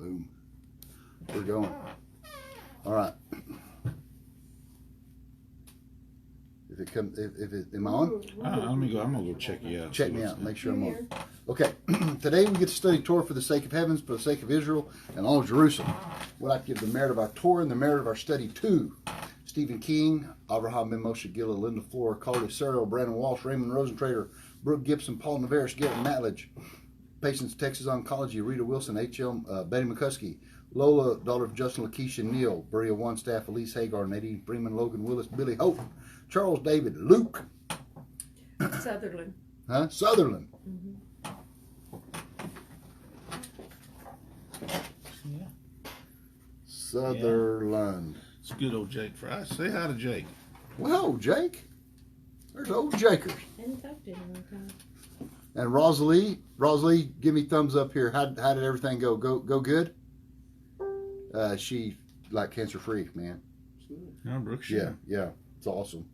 Boom. We're going. All right. Am I on? Let me go. I'm gonna go check you out. Check me out. Make sure I'm on. Okay. Today we get to study Torah for the sake of heavens, for the sake of Israel, and all of Jerusalem. We'd like to give the merit of our Torah and the merit of our study to Stephen King, Avraham Ben Moshe Gilla, Linda Flora, Carly Searle, Brandon Walsh, Raymond Rosentrader, Brooke Gibson, Paul Navarez, Garrett Mattlage, Patience Texas Oncology, Rita Wilson, H.L. Betty McCuskey, Lola, daughter of Justin Lakeisha Neal, Berea One Staff, Elise Hagar, Nadine Freeman, Logan Willis, Billy Hope, Charles David, Luke. Sutherland. Huh? Sutherland. Mm-hmm. Yeah. Sutherland. It's good old Jake Fry. Say hi to Jake. Well, Jake. There's old Jakers. I hadn't talked to him in a long time. And Rosalie, give me thumbs up here. How did everything go? Go good? She like cancer free, man. Oh, Brooks. Yeah. It's awesome.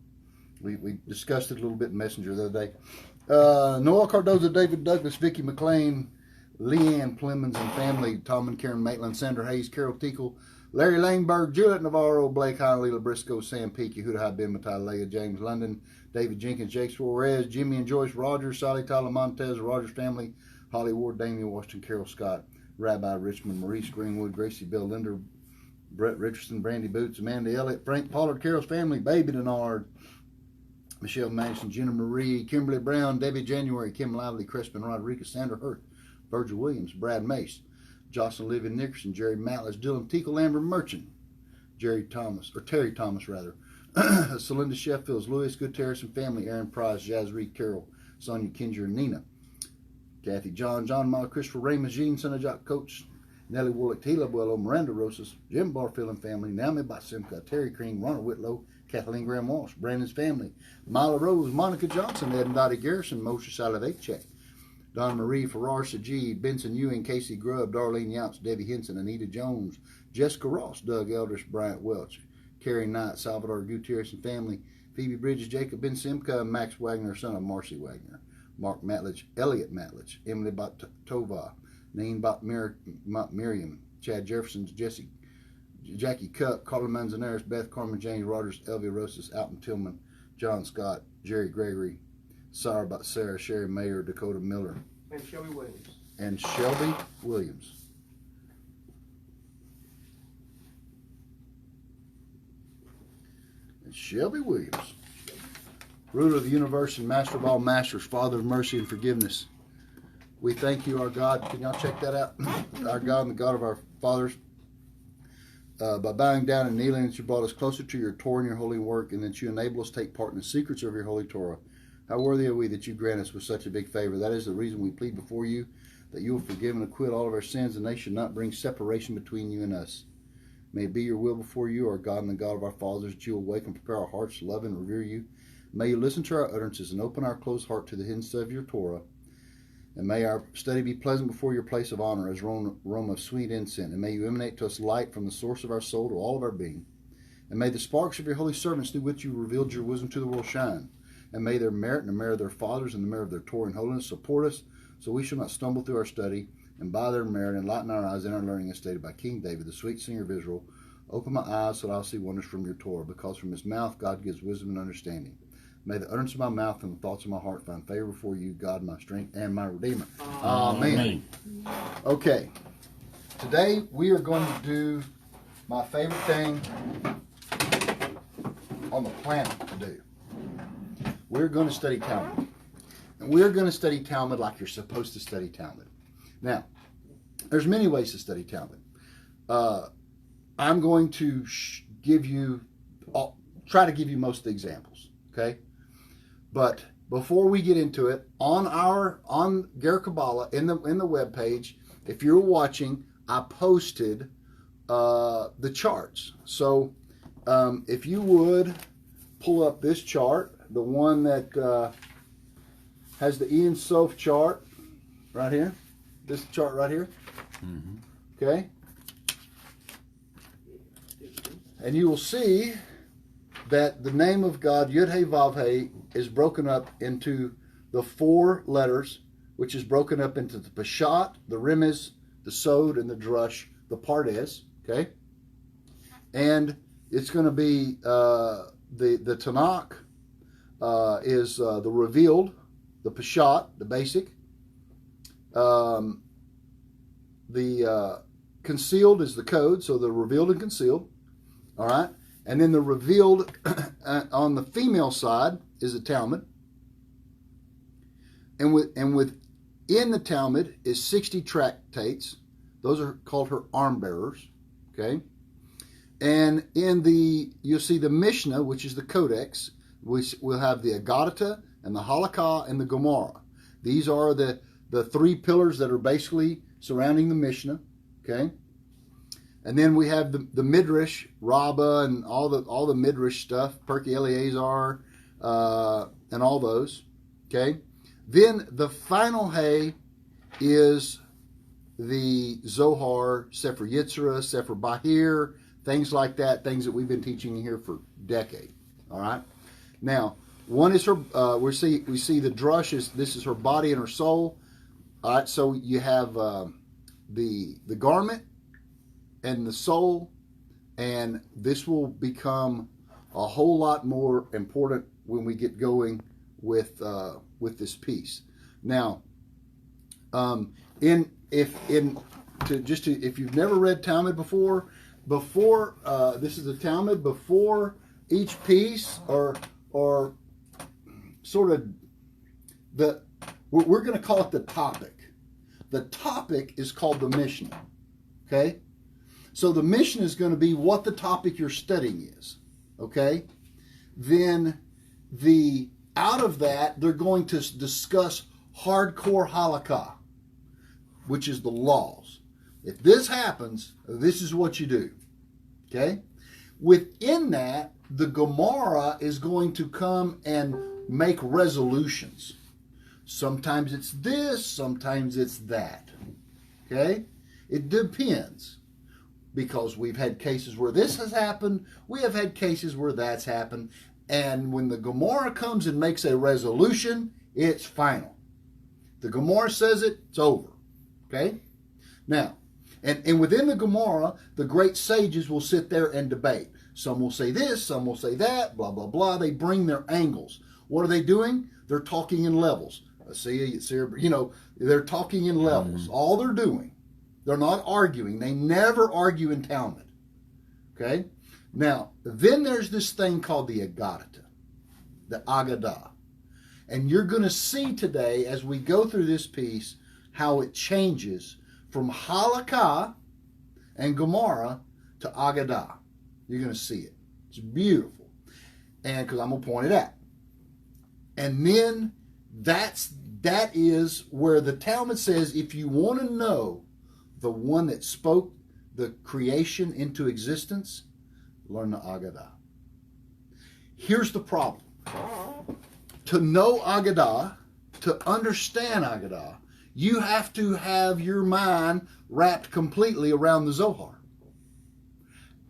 We discussed it a little bit in Messenger the other day. Noel Cardoza, David Douglas, Vicki McLean, Leanne Plemons and family, Tom and Karen Maitland, Sandra Hayes, Carol Tinkle, Larry Langberg, Juliet Navarro, Blake Hine, Leela Briscoe, Sam Peakey, Huda High Ben Matai, Leah, James London, David Jenkins, Jake Suarez, Jimmy and Joyce Rogers, Sally Tyler Montez, Rogers family, Holly Ward, Damian Washington, Carol Scott, Rabbi Richmond, Maurice Greenwood, Gracie Bill Linder, Brett Richardson, Brandy Boots, Amanda Elliott, Frank Pollard, Carol's family, Baby Denard, Michelle Madison, Jenna Marie, Kimberly Brown, Debbie January, Kim Lively, Crispin Rodriguez, Sandra Hurt, Virgil Williams, Brad Mace, Jocelyn Living Nickerson, Jerry Mattlage, Dylan Tinkle, Amber Merchant, Terry Thomas, Celinda Sheffields, Louis Gutierrez and family, Aaron Price, Jazz Reed Carroll, Sonia Kinger and Nina, Kathy John Ma, Christopher Raymond, Jean, Son of Jock Coach, Nellie Warlick, Tila Buello, Miranda Rosas, Jim Barfield and family, Naomi Batsimka, Terry Crean, Ronald Whitlow, Kathleen Graham Walsh, Brandon's family, Mila Rose, Monica Johnson, Ed and Dottie Garrison, Moshe Salavechek, Don Marie, Farrar Sajid, Benson Ewing, Casey Grubb, Darlene Younts, Debbie Henson, Anita Jones, Jessica Ross, Doug Elders, Bryant Welch, Carrie Knight, Salvador Gutierrez and family, Phoebe Bridges, Jacob Ben Simca, Max Wagner, son of Marcy Wagner, Mark Mattlage, Elliot Mattlage, Emily Tova, Nain Miriam, Chad Jefferson's Jackie Cup, Carla Manzanares, Beth Carmen, James Rogers, Elvia Rosas, Alton Tillman, John Scott, Jerry Gregory, Sarah, Sherry Mayer, Dakota Miller, and Shelby Williams. And Shelby Williams. And Shelby Williams. Ruler of the universe and master of all masters, Father of mercy and forgiveness. We thank you, our God. Can y'all check that out? Our God and the God of our fathers. By bowing down and kneeling, that you brought us closer to your Torah and your holy work, and that you enable us to take part in the secrets of your holy Torah. How worthy are we that you grant us with such a big favor. That is the reason we plead before you, that you will forgive and acquit all of our sins, and they should not bring separation between you and us. May it be your will before you, our God and the God of our fathers, that you will wake and prepare our hearts to love and revere you. May you listen to our utterances and open our closed heart to the hidden stuff of your Torah. And may our study be pleasant before your place of honor as aroma of sweet incense. And may you emanate to us light from the source of our soul to all of our being. And may the sparks of your holy servants through which you revealed your wisdom to the world shine. And may their merit and the merit of their fathers and the merit of their Torah and holiness support us, so we shall not stumble through our study. And by their merit enlighten our eyes in our learning as stated by King David, the sweet singer of Israel. Open my eyes so that I'll see wonders from your Torah, because from his mouth God gives wisdom and understanding. May the utterance of my mouth and the thoughts of my heart find favor before you, God, my strength and my Redeemer. Amen. Okay. Today we are going to do my favorite thing on the planet to do. We're going to study Talmud. And we're going to study Talmud like you're supposed to study Talmud. Now, there's many ways to study Talmud. I'm going to try to give you most of the examples. Okay? But before we get into it, on Ger Kabbalah in the web page, if you're watching, I posted the charts. So if you would pull up this chart, the one that has the Ian Sof chart right here, this chart right here. Mm-hmm. Okay, and you will see that the name of God, Yud He Vav He, is broken up into the 4 letters, which is broken up into the Peshat, the Remez, the Sod, and the Drush the Pardes, okay? And it's going to be the Tanakh is the revealed, the Peshat, the basic. The concealed is the code, so the revealed and concealed. All right? And then the revealed on the female side is the Talmud. And within the Talmud is 60 tractates. Those are called her arm bearers. Okay? And you'll see the Mishnah, which is the Codex. We'll have the Agadata and the Halakha and the Gemara. These are the three pillars that are basically surrounding the Mishnah. Okay? And then we have the Midrash, Rabbah, and all the Midrash stuff, Perkei Eleazar, and all those. Okay? Then the final hay is the Zohar, Sefer Yitzhak, Sefer Bahir, things like that, things that we've been teaching here for decades. All right? Now, one is her, we see the drush, this is her body and her soul. All right, so you have the garment and the soul, and this will become a whole lot more important when we get going with this piece. Now, if you've never read Talmud before this is a Talmud before each piece, or sort of we're going to call it the topic. The topic is called the Mishnah. Okay? So the Mishnah is going to be what the topic you're studying is. Okay? Then out of that, they're going to discuss hardcore halakha, which is the laws. If this happens, this is what you do. Okay? Within that, the Gemara is going to come and make resolutions. Sometimes it's this, sometimes it's that. Okay? It depends. Because we've had cases where this has happened, we have had cases where that's happened, and when the Gemara comes and makes a resolution, it's final. The Gemara says it, it's over. Okay? Now, and within the Gemara, the great sages will sit there and debate. Some will say this, some will say that, blah, blah, blah. They bring their angles. What are they doing? They're talking in levels. They're talking in levels. Mm-hmm. All they're doing. They're not arguing. They never argue in Talmud. Okay? Now, then there's this thing called the Agadata, the Agadah. And you're going to see today, as we go through this piece, how it changes from Halakha and Gemara to Agadah. You're going to see it. It's beautiful. And because I'm going to point it out. And then that is where the Talmud says, if you want to know the one that spoke the creation into existence, learn the Agadah. Here's the problem. To know Agadah, to understand Agadah, you have to have your mind wrapped completely around the Zohar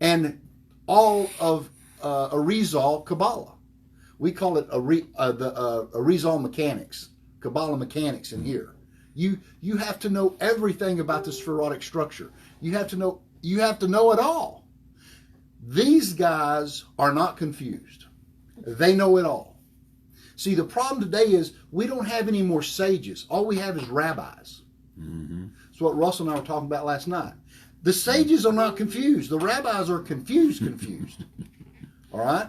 and all of Arizal Kabbalah. We call it Arizal mechanics, Kabbalah mechanics in here. You have to know everything about the spherotic structure. You have to know it all. These guys are not confused. They know it all. See, the problem today is we don't have any more sages. All we have is rabbis. Mm-hmm. That's what Russell and I were talking about last night. The sages are not confused. The rabbis are confused. All right?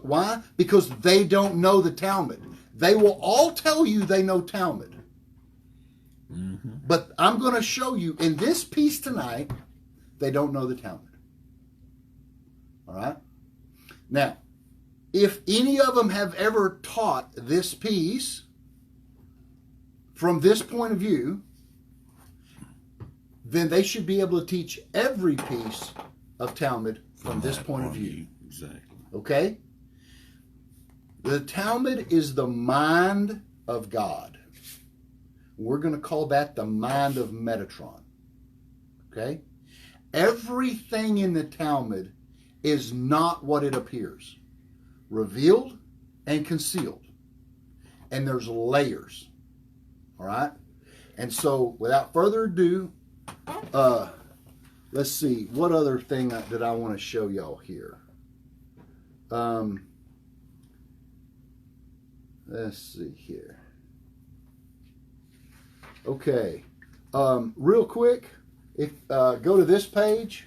Why? Because they don't know the Talmud. They will all tell you they know Talmud. Mm-hmm. But I'm going to show you in this piece tonight, they don't know the Talmud. All right? Now, if any of them have ever taught this piece from this point of view, then they should be able to teach every piece of Talmud from this point of view. Exactly. Okay? The Talmud is the mind of God. We're going to call that the mind of Metatron. Okay? Everything in the Talmud is not what it appears. Revealed and concealed. And there's layers. All right? And so, without further ado, let's see, what other thing did I want to show y'all here? Let's see here. Okay, real quick, if go to this page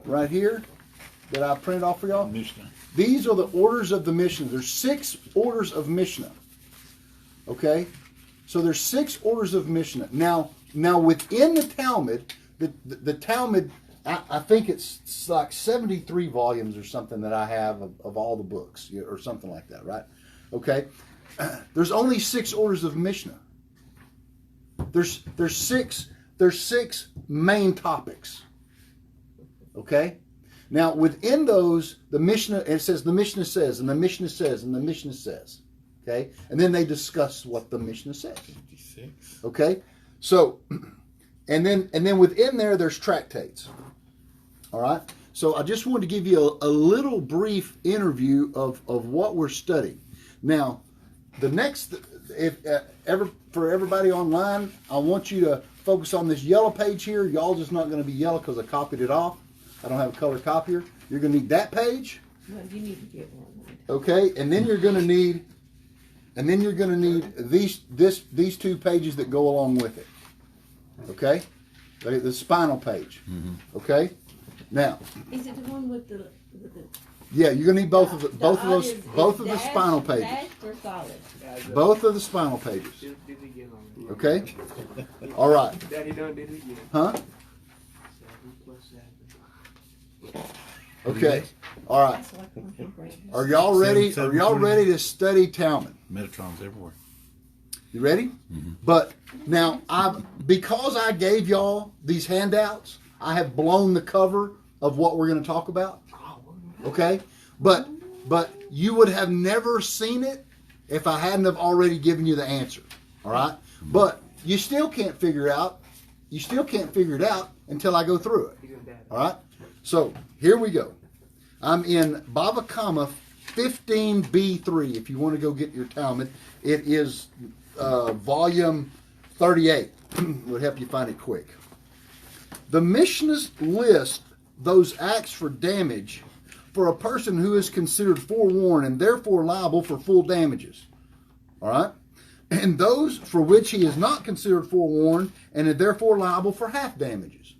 right here that I printed off for y'all. Mishnah. These are the orders of the Mishnah. There's 6 orders of Mishnah. Okay, so there's 6 orders of Mishnah. Now within the Talmud, the Talmud, I think it's like 73 volumes or something that I have of all the books, or something like that, right? Okay, there's only 6 orders of Mishnah. There's 6 main topics. Okay, now within those, the Mishnah, it says the Mishnah says, and the Mishnah says, and the Mishnah says. Okay, and then they discuss what the Mishnah says. 56. Okay, so and then within there's tractates. All right, so I just wanted to give you a little brief interview of what we're studying. Now, the next, for everybody online, I want you to focus on this yellow page here. Y'all just not going to be yellow because I copied it off. I don't have a color copier. You're going to need that page. Well, you need to get one. Okay, and then you're going to need, these 2 pages that go along with it. Okay, the spinal page. Mm-hmm. Okay, now. Is it the one with the Yeah, you're gonna need both of the dash, spinal pages. Dash or solid? Both of the spinal pages. Okay. All right. Daddy done did it again. Huh? 7 + 7. Okay. All right. That's like one big ring. Are y'all ready? Are y'all ready to study Talmud? Metatrons everywhere. You ready? Mm-hmm. But now, because I gave y'all these handouts, I have blown the cover of what we're going to talk about. Okay, but you would have never seen it if I hadn't have already given you the answer. All right, but you still can't figure it out. You still can't figure it out until I go through it. All right, so here we go. I'm in Bava Kamma 15b3. If you want to go get your Talmud, it is volume 38. Would help you find it quick. The Mishnahs list those acts for damage for a person who is considered forewarned and therefore liable for full damages. All right? And those for which he is not considered forewarned and is therefore liable for half damages.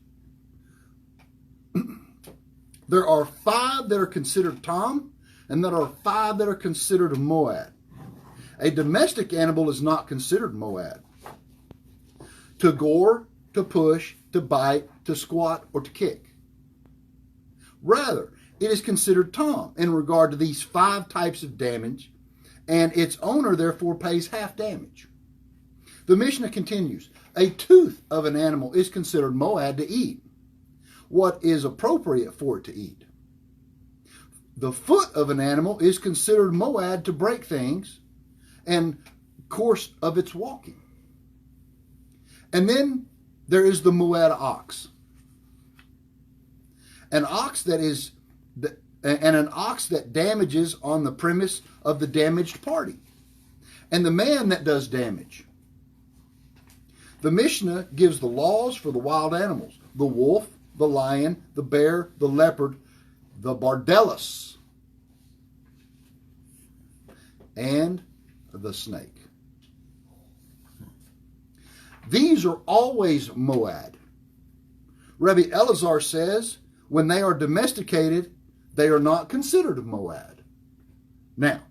There are 5 that are considered tam, and there are 5 that are considered a moad. A domestic animal is not considered moad. To gore, to push, to bite, to squat, or to kick. Rather, it is considered tam in regard to these 5 types of damage, and its owner therefore pays half damage. The Mishnah continues, a tooth of an animal is considered moad to eat. What is appropriate for it to eat? The foot of an animal is considered moad to break things and course of its walking. And then there is the moad ox. An ox that damages on the premise of the damaged party, and the man that does damage. The Mishnah gives the laws for the wild animals: the wolf, the lion, the bear, the leopard, the bardellus, and the snake. These are always moad. Rabbi Elazar says when they are domesticated, they are not considered a moad. Now,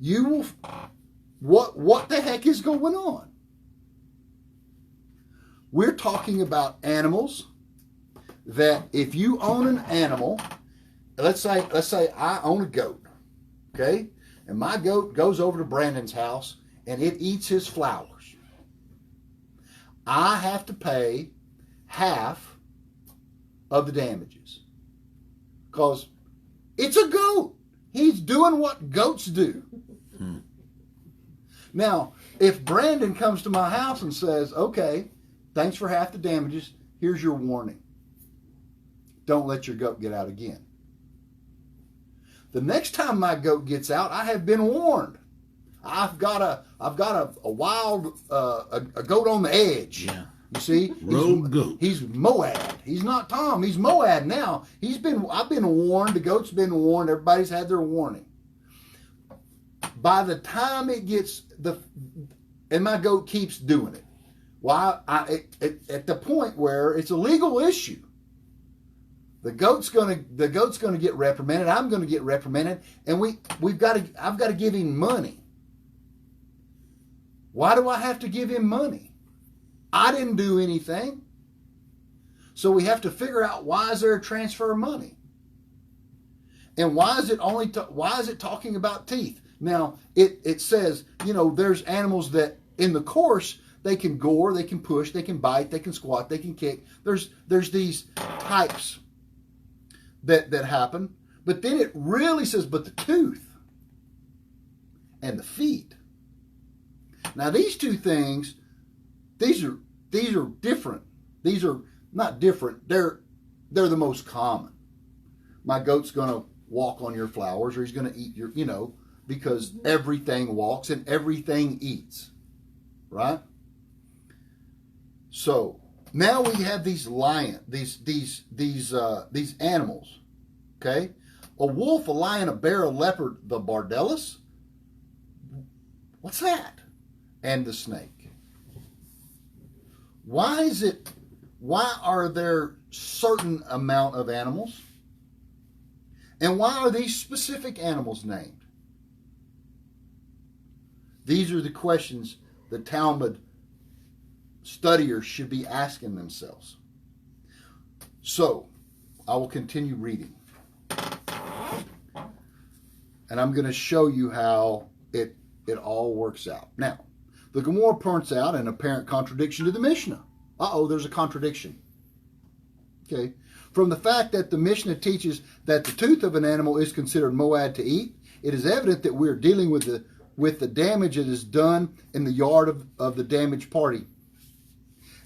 you will. What the heck is going on? We're talking about animals that if you own an animal, let's say I own a goat, okay? And my goat goes over to Brandon's house and it eats his flowers. I have to pay half of the damages because it's a goat. He's doing what goats do. Now, if Brandon comes to my house and says, okay, thanks for half the damages, here's your warning. Don't let your goat get out again. The next time my goat gets out, I have been warned. I've got a wild a goat on the edge. Yeah. You see, Rogue goat. He's Moab. He's not Tom. He's Moab now. I've been warned. The goat's been warned. Everybody's had their warning. By the time it gets and my goat keeps doing it. Why? At the point where it's a legal issue. The goat's gonna get reprimanded. I'm gonna get reprimanded, and I've got to give him money. Why do I have to give him money? I didn't do anything. So we have to figure out, why is there a transfer of money? And why is it talking about teeth? Now, it says, there's animals that in the course, they can gore, they can push, they can bite, they can squat, they can kick. There's these types that happen. But then it really says, but the tooth and the feet. Now, these two things, these are different. These are not different. They're the most common. My goat's going to walk on your flowers, or he's going to eat your, because everything walks and everything eats, right? So now we have these animals, okay? A wolf, a lion, a bear, a leopard, the bardellus. What's that? And the snake. Why are there certain amount of animals? And why are these specific animals named? These are the questions the Talmud studiers should be asking themselves. So, I will continue reading. And I'm going to show you how it all works out. Now, the Gemara points out an apparent contradiction to the Mishnah. There's a contradiction. Okay. From the fact that the Mishnah teaches that the tooth of an animal is considered moad to eat, it is evident that we are dealing with the damage that is done in the yard of the damaged party.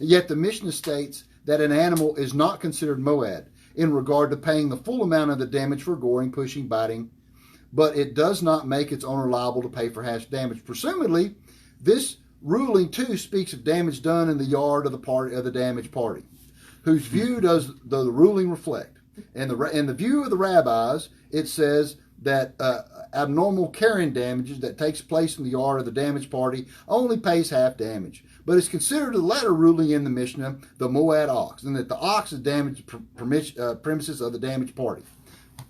Yet the Mishnah states that an animal is not considered moad in regard to paying the full amount of the damage for goring, pushing, biting, but it does not make its owner liable to pay for half damage. Presumably, this ruling too speaks of damage done in the yard of the damaged party, whose view does the ruling reflect. In the view of the rabbis, it says that abnormal carrying damages that takes place in the yard of the damaged party only pays half damage. But it's considered the latter ruling in the Mishnah, the moad ox, and that the ox is damaged premises of the damaged party.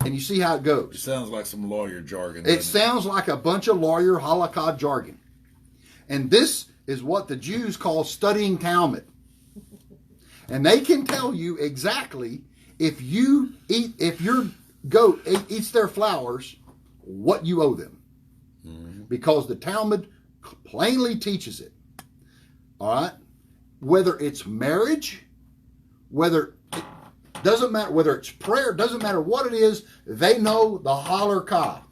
And you see how it goes. It sounds like some lawyer jargon. It sounds like a bunch of lawyer halakha jargon. And this is what the Jews call studying Talmud. And they can tell you exactly if your goat eats their flowers, what you owe them. Mm-hmm. Because the Talmud plainly teaches it. All right? Whether it's marriage, doesn't matter, whether it's prayer, doesn't matter what it is, they know the halakha.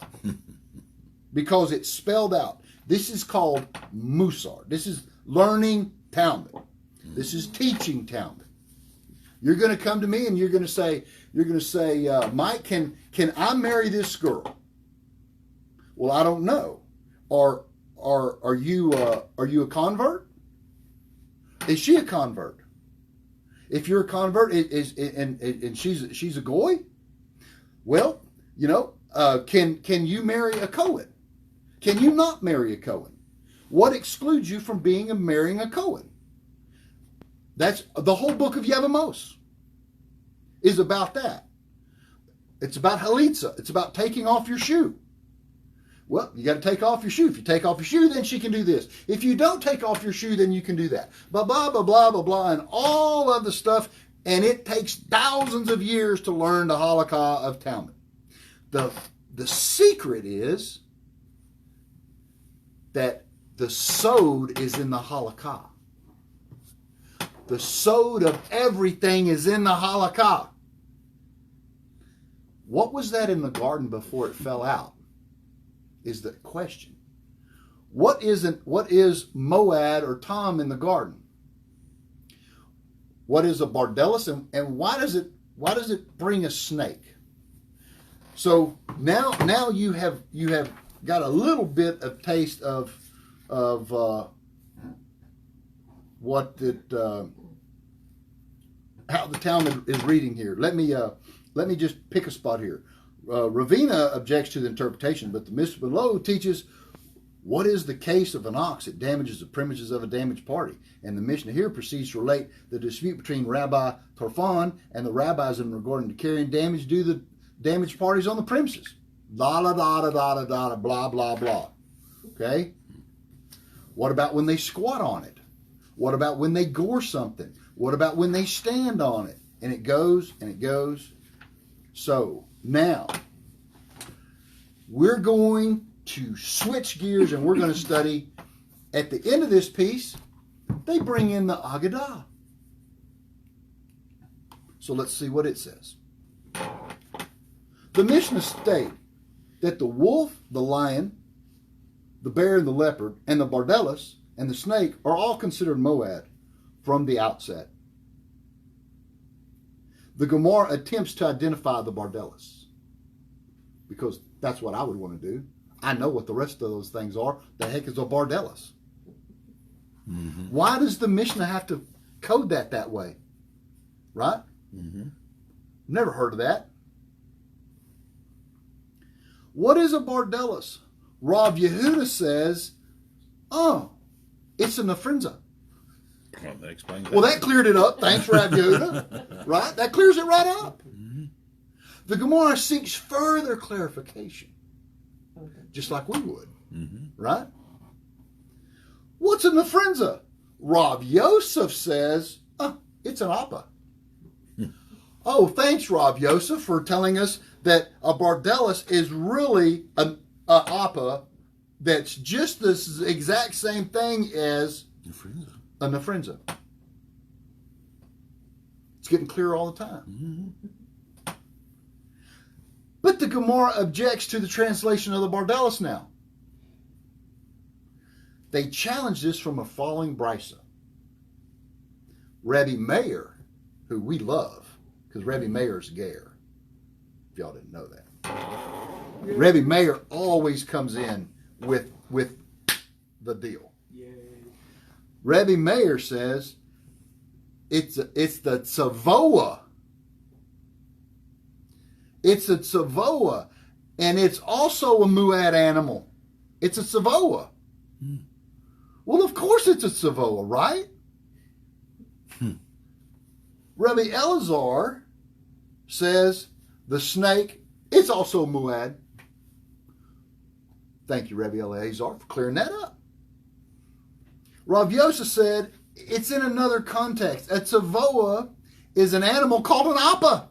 Because it's spelled out. This is called Musar. This is learning Talmud. This is teaching Talmud. You're going to come to me and you're going to say, Mike, can I marry this girl? Well, I don't know. Are you a convert? Is she a convert? If you're a convert, and she's a goy, well, can you marry a Cohen? Can you not marry a Cohen? What excludes you from marrying a Cohen? That's the whole book of Yevamos is about that. It's about halitza. It's about taking off your shoe. Well, you got to take off your shoe. If you take off your shoe, then she can do this. If you don't take off your shoe, then you can do that. Blah, blah, blah, blah, blah, blah, and all of the stuff. And it takes thousands of years to learn the halakha of Talmud. The secret is that the sod is in the halakha. The sod of everything is in the halakha. What was that in the garden before it fell out? Is the question. What is moad or tom in the garden? What is a bardellus, and why does it bring a snake? So now you have got a little bit of taste of what it how the Talmud is reading here. Let me just pick a spot here. Ravina objects to the interpretation, but the Mishnah below teaches what is the case of an ox that damages the premises of a damaged party. And the Mishnah here proceeds to relate the dispute between Rabbi Torfan and the rabbis in regarding to carrying damage due to the damaged parties on the premises. La la da da da da da blah blah blah. Okay? What about when they squat on it? What about when they gore something? What about when they stand on it? And it goes and it goes. So now we're going to switch gears and we're going to study at the end of this piece. They bring in the Agadah. So let's see what it says. The Mishnah state that the wolf, the lion, the bear and the leopard, and the bardellis and the snake are all considered moad from the outset. The Gemara attempts to identify the bardellis because that's what I would want to do. I know what the rest of those things are. The heck is a bardellis? Mm-hmm. Why does the Mishnah have to code that way? Right? Mm-hmm. Never heard of that. What is a bardellis? Rav Yehuda says, oh, it's a nefrinza. Well, that explains that. Well, that cleared it up. Thanks, Rav Yehuda. Right? That clears it right up. Mm-hmm. The Gemara seeks further clarification. Okay. Just like we would. Mm-hmm. Right? What's a nefrinza? Rav Yosef says, it's an appa. Oh, thanks, Rav Yosef, for telling us that a bardellis is really an appa that's just this exact same thing as a nefrinza. It's getting clearer all the time. Mm-hmm. But the Gemara objects to the translation of the bardellis now. They challenge this from a following brisa. Rebbe Meir, who we love, because Rebbe Meir's Ger, if y'all didn't know that. Yeah. Rebbe Meir always comes in with the deal. Yay. Rebbe Meir says it's the tzavoa. It's a tzavoa, and it's also a muad animal. It's a tzavoa. Hmm. Well, of course it's a tzavoa, right? Rabbi Elazar says the snake, it's also muad. Thank you, Rabbi Elazar, for clearing that up. Rav Yosef said it's in another context. A tzavoa is an animal called an appa.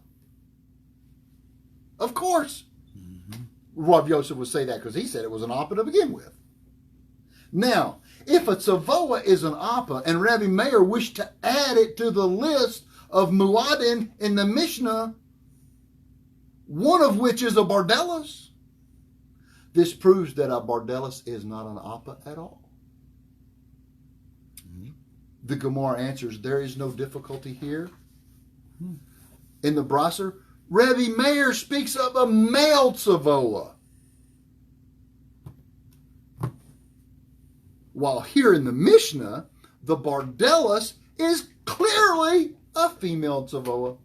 Of course. Mm-hmm. Rav Yosef would say that because he said it was an appa to begin with. Now, if a tzavoa is an appa and Rabbi Meir wished to add it to the list of muadin in the Mishnah, one of which is a bardellis, this proves that a bardellis is not an appa at all. Mm-hmm. The Gemara answers, there is no difficulty here. Mm-hmm. In the Brasser, Rebbe Meir speaks of a male tzavoa. While here in the Mishnah, the bardellis is clearly a female tzavoa.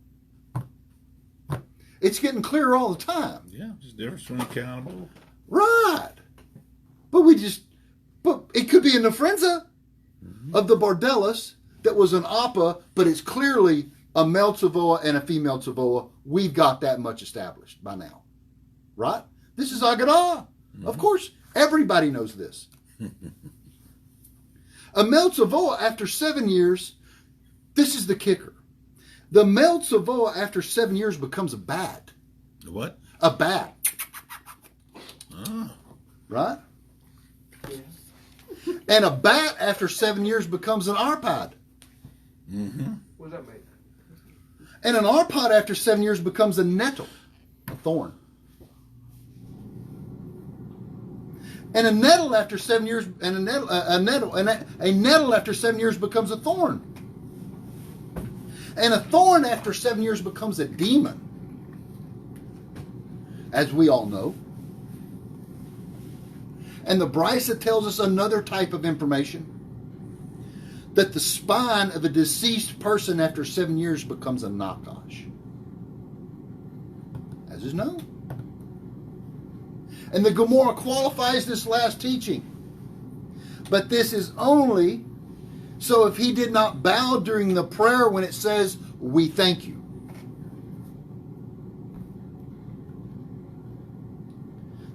It's getting clearer all the time. Yeah, just difference between accountable. Right. But it could be a nefrenza of the bardellis that was an appa, but it's clearly a male tzavoa and a female tzavoa. We've got that much established by now. Right? This is Agadah. Mm-hmm. Of course, everybody knows this. A male tzavoa after 7 years, this is the kicker. The male tzavoa after 7 years becomes a bat. What? A bat. Oh. Right? Yes. And a bat after 7 years becomes an arpad. Mm-hmm. What does that mean? And an arpad after 7 years becomes a nettle, a thorn. And a nettle after 7 years, and a nettle after 7 years becomes a thorn. And a thorn after 7 years becomes a demon, as we all know. And the Brisa tells us another type of information. that the spine of a deceased person after 7 years becomes a nakash. As is known. And the Gemara qualifies this last teaching. But this is only so if he did not bow during the prayer when it says, we thank you.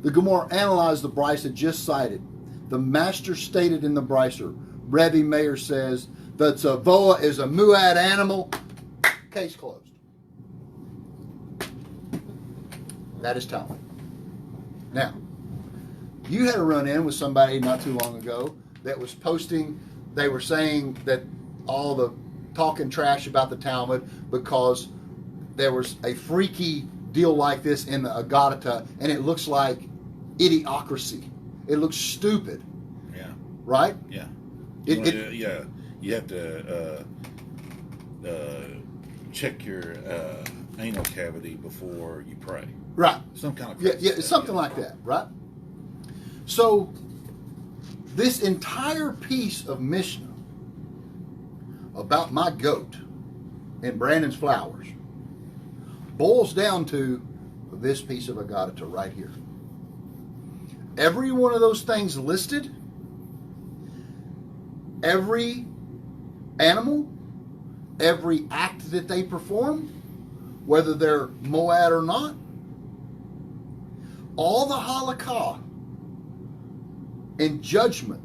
The Gemara analyzed the brisa just cited. The master stated in the brisa, Rebbe Meir says, the tzavoah is a muad animal. Case closed. That is Talmud. Now, you had a run-in with somebody not too long ago that was posting, they were saying that all the talking trash about the Talmud because there was a freaky deal like this in the Agadah, and it looks like idiocracy. It looks stupid. Yeah. Right? Yeah. Yeah. You have to check your anal cavity before you pray. Right. Some kind of Yeah, something like that, right? So, this entire piece of Mishnah about my goat and Brandon's flowers boils down to this piece of Agadah right here. Every one of those things listed, every animal, every act that they perform, whether they're moad or not, all the halakha and judgment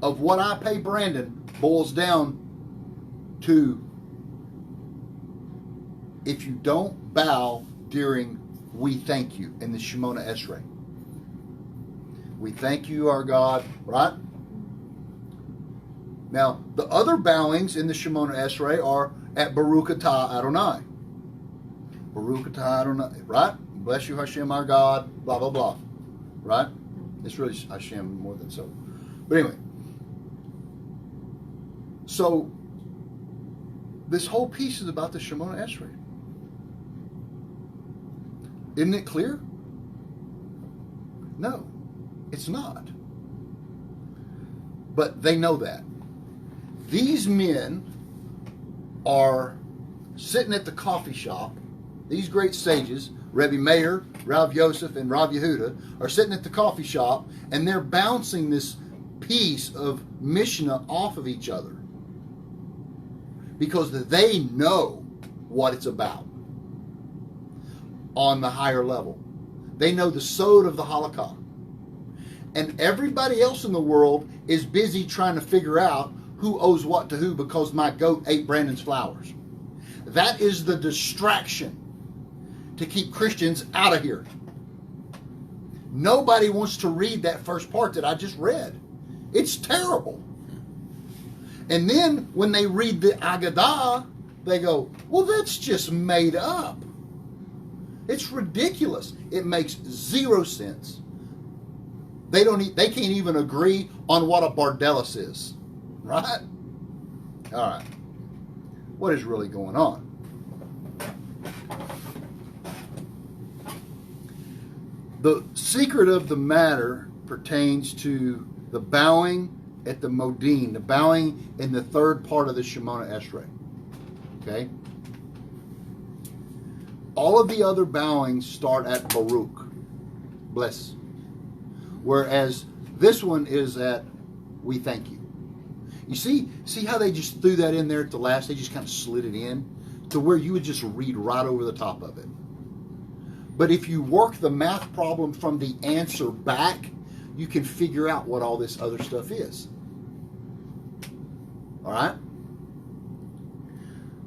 of what I pay Brandon boils down to if you don't bow during we thank you in the Shemona Esrei. We thank you, our God, right? Now, the other bowings in the Shemona Esrei are at Baruch Atah Adonai. Baruch Atah Adonai, right? Bless you, Hashem, our God, blah, blah, blah. Right? It's really Hashem more than so. But anyway. So, this whole piece is about the Shemona Esrei. Isn't it clear? No, it's not. But they know that. These men are sitting at the coffee shop. These great sages, Rebbe Meir, Rav Yosef, and Rav Yehuda, are sitting at the coffee shop, and they're bouncing this piece of Mishnah off of each other because they know what it's about on the higher level. They know the sod of the halakha. And everybody else in the world is busy trying to figure out who owes what to who because my goat ate Brandon's flowers. That is the distraction to keep Christians out of here. Nobody wants to read that first part that I just read. It's terrible. And then when they read the Agadah, they go, well, that's just made up. It's ridiculous. It makes zero sense. They can't even agree on what a bardellis is. Right? All right. What is really going on? The secret of the matter pertains to the bowing at the Modin, the bowing in the third part of the Shemona Esrei. Okay? All of the other bowings start at Baruch, bless. Whereas this one is at we thank you. You see how they just threw that in there at the last? They just kind of slid it in to where you would just read right over the top of it. But if you work the math problem from the answer back, you can figure out what all this other stuff is. All right?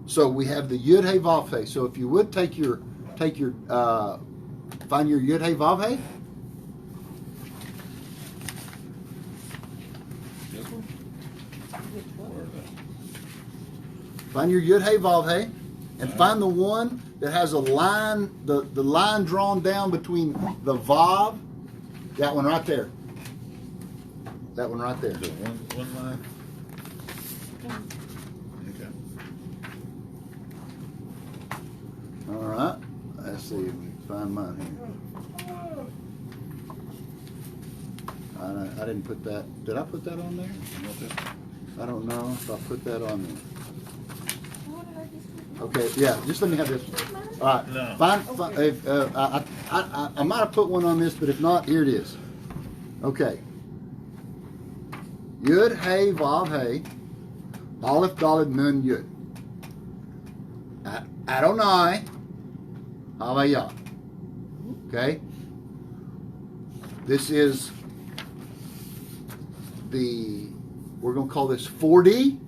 So we have the Yud Hey Vav Hey. So if you would find your Yud Hey Vav Hey. Find your Yud Hey Vav Hey, and find the one that has a line, the line drawn down between the Vav. That one right there. That one right there. The one line. Okay. All right. Let's see if we can find mine here. I didn't put that. Did I put that on there? I don't know if I put that on there. What did I just do? Okay, yeah, just let me have this one. All right, No. fine. If, I might have put one on this, but if not, here it is. Okay. Yud, Hey, Vav, Hey. Aleph, Daled, Nun, Yud. Adonai, Havaya. Okay? This is we're going to call this 4D.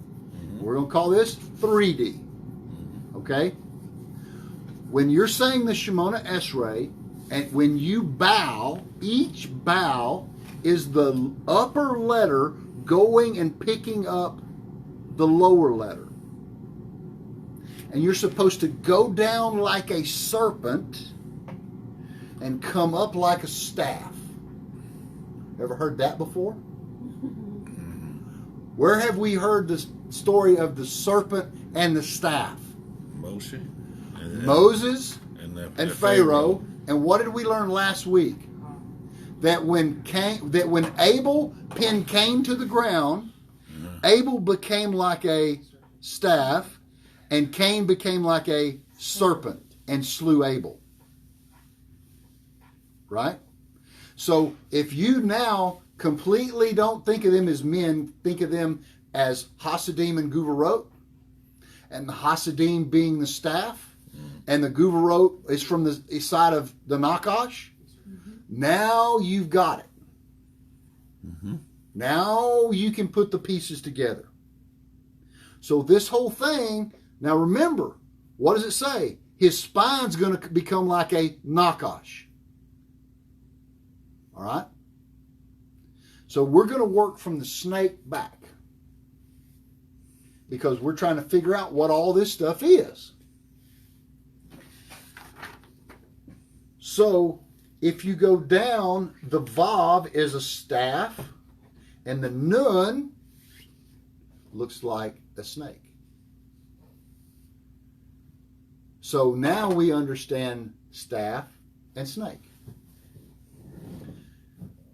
We're going to call this 3D. Okay? When you're saying the Shemona Esrei, and when you bow, each bow is the upper letter going and picking up the lower letter. And you're supposed to go down like a serpent and come up like a staff. Ever heard that before? Where have we heard the story of the serpent and the staff? Moshe. Moses And and Pharaoh. And what did we learn last week? That when Abel pinned Cain to the ground, Abel became like a staff, and Cain became like a serpent and slew Abel. Right? So if you now completely don't think of them as men, think of them as Hasidim and Guvarot, and the Hasidim being the staff, and the Guvarot is from the side of the Nakash. Now you've got it. Now you can put the pieces together. So this whole thing, now remember, what does it say? His spine's going to become like a Nakash. All right? So we're going to work from the snake back, because we're trying to figure out what all this stuff is. So if you go down, the Vav is a staff, and the Nun looks like a snake. So now we understand staff and snake.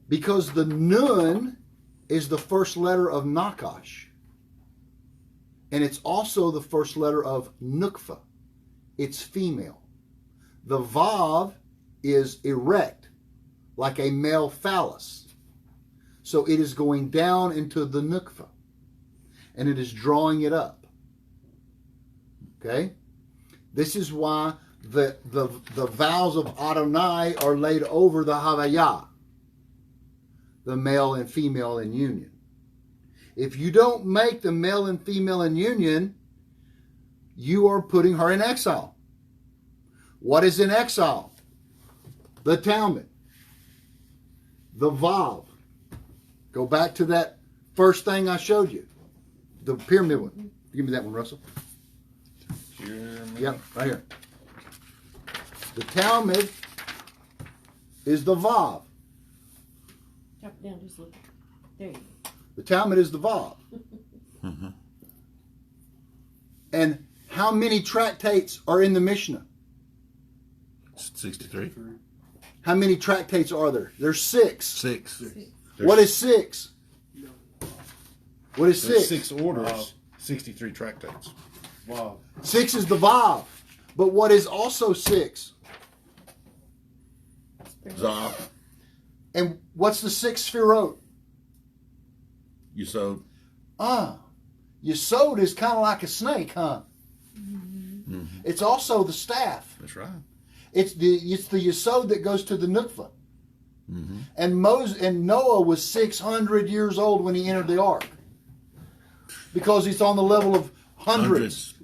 Because the Nun is the first letter of Nakash. And it's also the first letter of Nukva. It's female. The Vav is erect, like a male phallus. So it is going down into the Nukva. And it is drawing it up. Okay? This is why the vowels of Adonai are laid over the Havaya, the male and female in union. If you don't make the male and female in union, you are putting her in exile. What is in exile? The Talmud. The Vav. Go back to that first thing I showed you. The pyramid one. Give me that one, Russell. Yep, right here. The Talmud is the Vav. Drop it down just a little. There you go. The Talmud is the Vav. And how many tractates are in the Mishnah? 63. How many tractates are there? There's 6. 6. What is 6? What is 6? 6 orders, 63 tractates. Wow. 6 is the Vav. But what is also 6? Zav, And what's the 6th Sfirot? Yesod. Yesod is kind of like a snake, huh? It's also the staff. That's right. It's the Yesod that goes to the Nukva. And Moses and Noah was 600 years old when he entered the ark, because he's on the level of hundreds.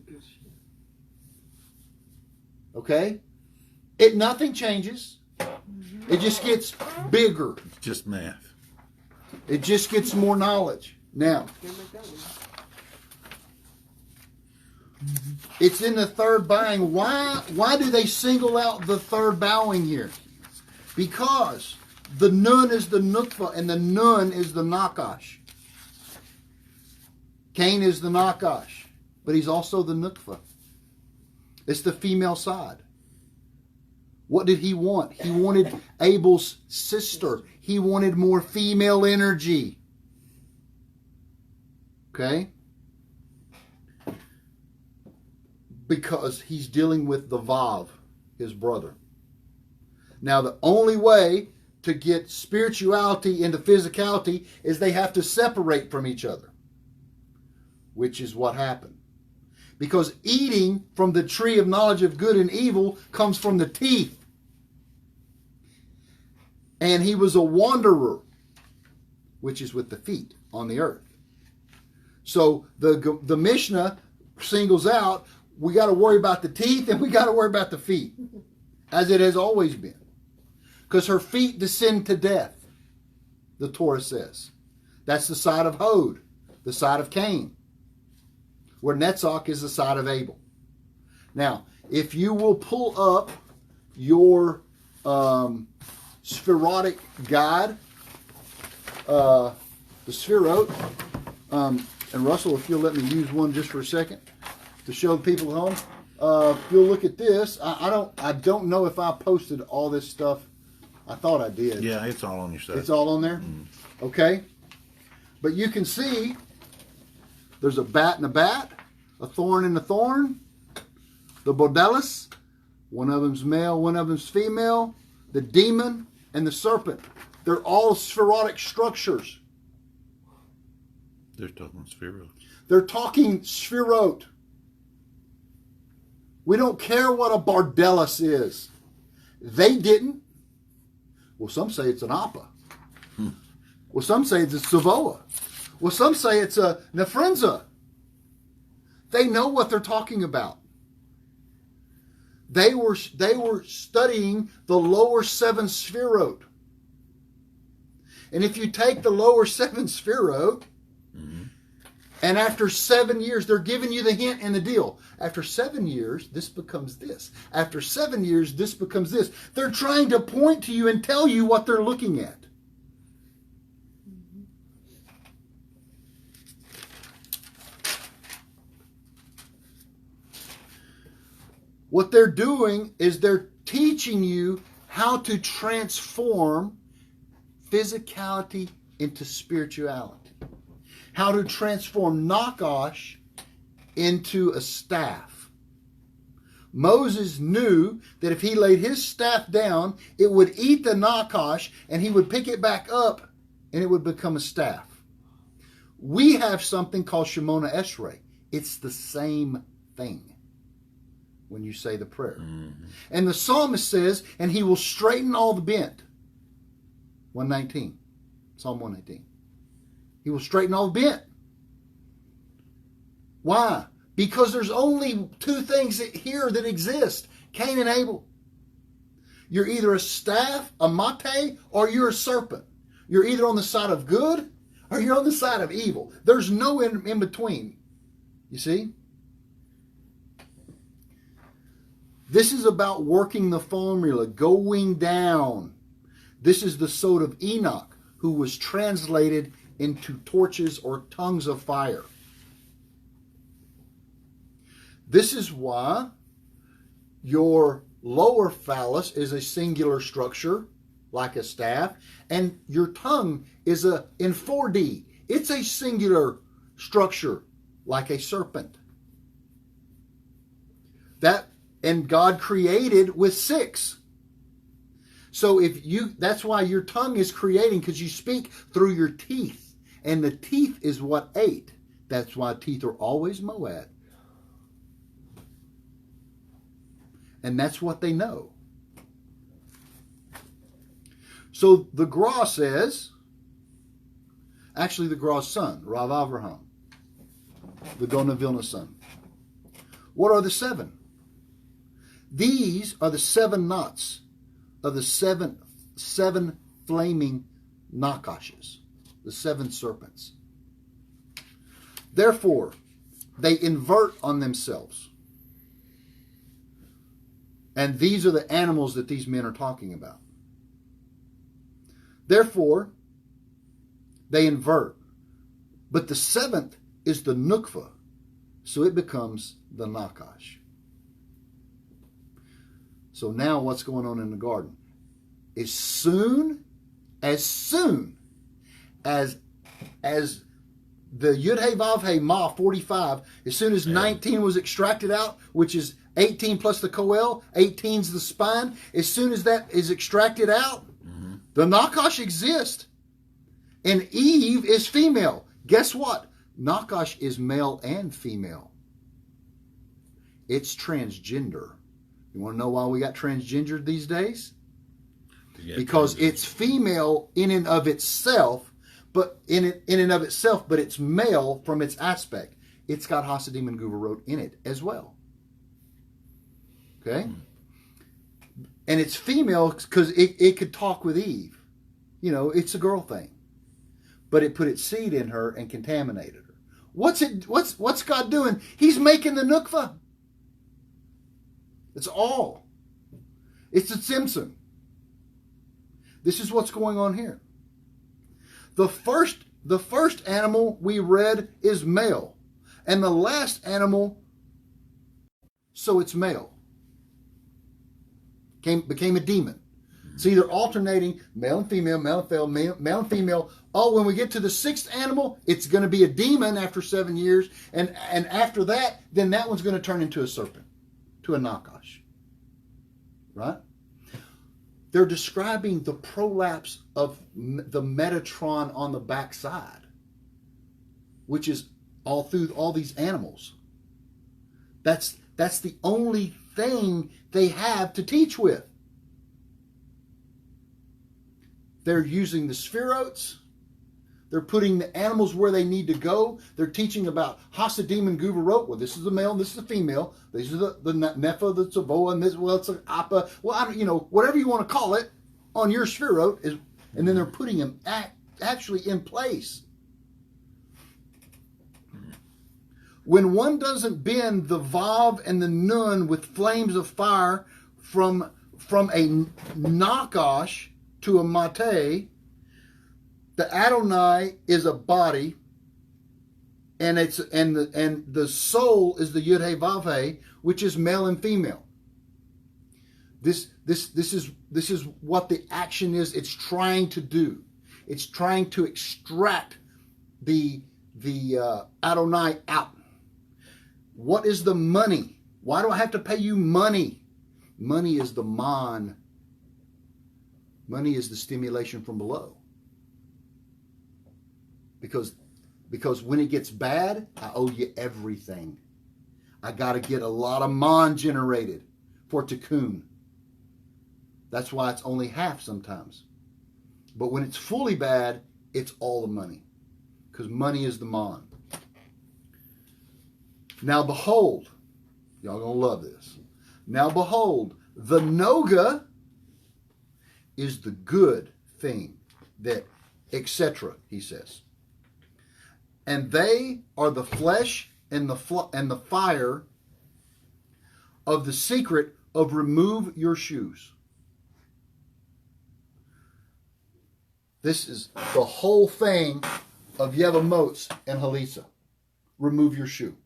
Okay, nothing changes. It just gets bigger. Just math. It just gets more knowledge. Now, it's in the third bowing. Why do they single out the third bowing here? Because the Nun is the Nukva and the Nun is the Nakash. Cain is the Nakash, but he's also the Nukva. It's the female side. What did he want? He wanted Abel's sister. He wanted more female energy. Okay? Because he's dealing with the Vav, his brother. Now, the only way to get spirituality into physicality is they have to separate from each other, which is what happened. Because eating from the tree of knowledge of good and evil comes from the teeth. And he was a wanderer, which is with the feet on the earth. So the Mishnah singles out, we got to worry about the teeth and we got to worry about the feet, as it has always been. Because her feet descend to death, the Torah says. That's the side of Hod, the side of Cain, where Netzach is the side of Abel. Now, if you will pull up your Spherotic guide, the Sphirot, and Russell, if you'll let me use one just for a second to show the people at home. If you'll look at this, I don't know if I posted all this stuff. I thought I did. Yeah, it's all on your stuff. It's all on there? Okay. But you can see there's a bat and a bat, a thorn and a thorn, the Bodelis, one of them's male, one of them's female, the demon, and the serpent. They're all spherotic structures. They're talking Sphirot. They're talking Sphirot. We don't care what a Bardelis is. They didn't. Well, some say it's an Appa. Well, some say it's a Savoa. Well, some say it's a Nephrenza. They know what they're talking about. They were studying the lower seven Sphirot. And if you take the lower seven Sphirot, and after 7 years, they're giving you the hint and the deal. After 7 years, this becomes this. After 7 years, this becomes this. They're trying to point to you and tell you what they're looking at. What they're doing is they're teaching you how to transform physicality into spirituality. How to transform Nakash into a staff. Moses knew that if he laid his staff down, it would eat the Nakash and he would pick it back up and it would become a staff. We have something called Shemona Esrei. It's the same thing when you say the prayer. And the psalmist says, and he will straighten all the bent. 119. Psalm 119. He will straighten all the bent. Why? Because there's only two things here that exist. Cain and Abel. You're either a staff, a mate, or you're a serpent. You're either on the side of good or you're on the side of evil. There's no in between. You see? This is about working the formula, going down. This is the Sod of Enoch, who was translated into torches or tongues of fire. This is why your lower phallus is a singular structure, like a staff, and your tongue is in 4D. It's a singular structure, like a serpent. And God created with 6. So that's why your tongue is creating, because you speak through your teeth. And the teeth is what ate. That's why teeth are always moed. And that's what they know. So the Gra says, actually the Gra's son, Rav Avraham, the Gaon of Vilna's son. What are the 7? These are the 7 knots of the seven flaming Nakashes, the 7 serpents. Therefore, they invert on themselves. And these are the animals that these men are talking about. Therefore, they invert. But the 7th is the Nukva, so it becomes the Nakash. So now what's going on in the garden? As soon as the Yud Hey Vav Hey Ma 45, as soon as 19 was extracted out, which is 18 plus the Koel, 18 is the spine, as soon as that is extracted out, the Nakash exists. And Eve is female. Guess what? Nakash is male and female. It's transgender. You want to know why we got transgender these days? Because it's female in and of itself, but in and of itself, but it's male from its aspect. It's got Hasidim and Guvarot in it as well. Okay? And it's female because it could talk with Eve. You know, it's a girl thing. But it put its seed in her and contaminated her. What's God doing? He's making the nukva. It's all. It's a tzimtzum. This is what's going on here. The first animal we read is male. And the last animal, so it's male. Became a demon. It's either alternating male and female, male and female. Oh, when we get to the sixth animal, it's going to be a demon after 7 years. And after that, then that one's going to turn into a serpent, to a nakash. Right? They're describing the prolapse of the Metatron on the backside, which is all through all these animals. That's the only thing they have to teach with. They're using the spherotes. They're putting the animals where they need to go. They're teaching about Hasidim and Guvarot. Well, this is the male and this is the female. These are the Nepha, the Tzavoa, and this, well, it's an Appa. Well, whatever you want to call it on your spherot is, and then they're putting them actually in place. When one doesn't bend the Vav and the Nun with flames of fire from a Nakash to a Mate, the Adonai is a body, and the soul is the Yud Hey Vav Hey, which is male and female. This is what the action is. It's trying to do. It's trying to extract the Adonai out. What is the money? Why do I have to pay you money? Money is the man. Money is the stimulation from below. Because when it gets bad, I owe you everything. I got to get a lot of man generated for tikkun. That's why it's only half sometimes. But when it's fully bad, it's all the money. Because money is the man. Now behold, y'all gonna love this. Now behold, the Noga is the good thing that, etc., he says. And they are the flesh and the fire of the secret of remove your shoes. This is the whole thing of Yevamotz and Halisa. Remove your shoe.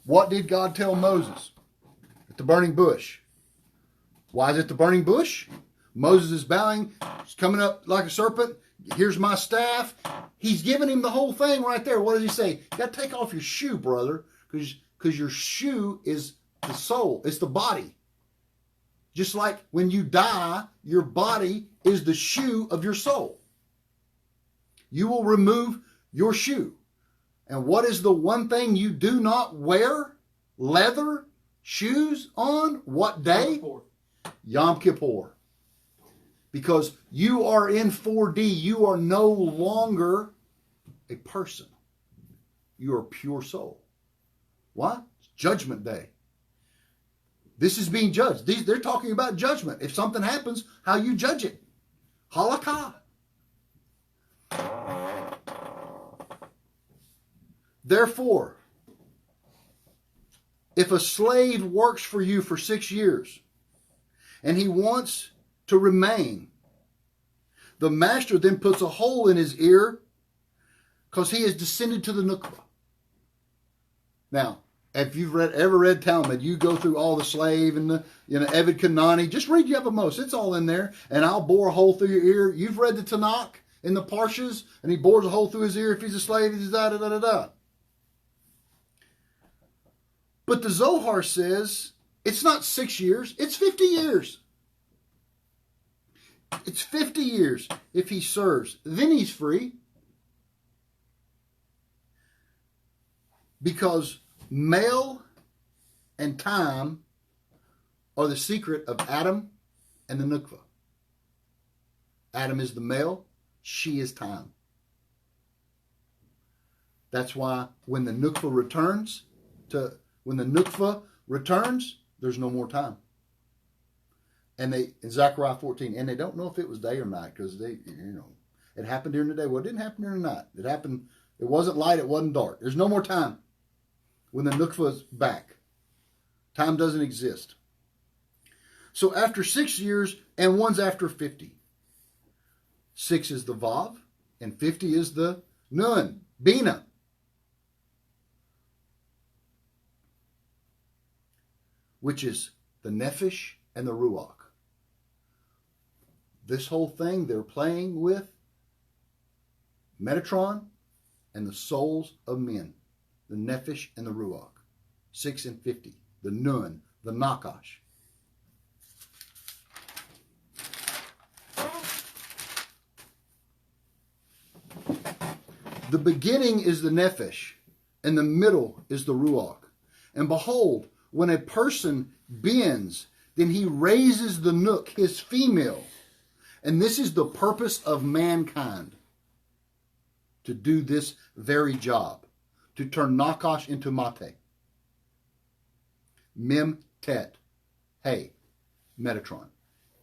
What did God tell Moses at the burning bush? Why is it the burning bush? Moses is bowing. He's coming up like a serpent. Here's my staff. He's giving him the whole thing right there. What does he say? You got to take off your shoe, brother, because your shoe is the soul. It's the body. Just like when you die, your body is the shoe of your soul. You will remove your shoe. And what is the one thing you do not wear? Leather shoes on what day? Yom Kippur. Because you are in 4D. You are no longer a person. You are pure soul. What? It's Judgment Day. This is being judged. They're talking about judgment. If something happens, how you judge it. Halakha. Therefore, if a slave works for you for 6 years and he wants to remain, the master then puts a hole in his ear because he has descended to the nukva. Now, if you've ever read Talmud, you go through all the slave and the Eved Kanani. Just read Yevamos. It's all in there. And I'll bore a hole through your ear. You've read the Tanakh. in the Parshas, and he bores a hole through his ear if he's a slave, he's da da da da da. But the Zohar says it's not 6 years, it's 50 years. It's 50 years if he serves. Then he's free. Because male and time are the secret of Adam and the Nukva. Adam is the male, she is time. That's why when the Nukva returns, there's no more time. And in Zechariah 14, and they don't know if it was day or night, because it happened during the day. Well, it didn't happen during the night. It wasn't light, it wasn't dark. There's no more time when the Nukva is back. Time doesn't exist. So after 6 years, and one's after 50. 6 is the Vav, and 50 is the Nun, Bina. Which is the Nefesh and the Ruach. This whole thing they're playing with Metatron and the souls of men. The Nefesh and the Ruach. 6 and 50. The Nun, the Nakash. The beginning is the Nefesh, and the middle is the Ruach. And behold, when a person bends, then he raises the Nuk, his female. And this is the purpose of mankind. To do this very job. To turn Nakash into Mate. Mem Tet. Hey, Metatron